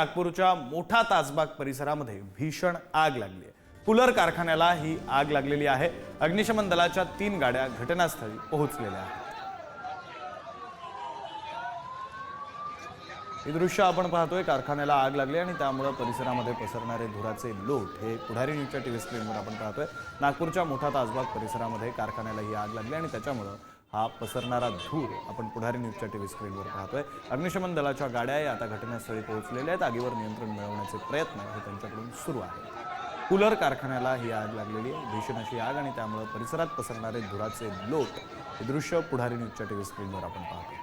नागपूरच्या मोठा ताजबाग परिसरामध्ये भीषण आग लागली आहे। कूलर कारखान्याला ही आग लागलेली आहे। अग्निशमन दलाच्या 3 गाड्या घटनास्थळी पोहोचलेल्या आहेत। हे दृश्य आपण पाहतोय, कारखान्याला आग लागली आणि त्यामुळे परिसरामध्ये पसरणारे धुराचे लोट हे पुढारी न्यूजच्या टीव्ही स्क्रीनवर आपण पाहतोय। नागपूरच्या मोठा ताजबाग परिसरामध्ये कारखान्याला ही आग लागली आणि त्याच्यामुळे हा पसरणारा धूर आपण पुढारी न्यूजच्या टीव्ही स्क्रीनवर पाहतोय। अग्निशमन दलाच्या गाड्या आता घटनास्थळी पोहोचलेल्या आहेत। आगीवर नियंत्रण मिळवण्याचे प्रयत्न हे त्यांच्याकडून सुरू आहेत। कूलर कारखान्याला ही आग लागलेली आहे, भीषण अशी आग, आणि त्यामुळे परिसरात पसरणारे धुराचे लोट हे दृश्य पुढारी न्यूजच्या टीव्ही स्क्रीनवर आपण पाहतोय।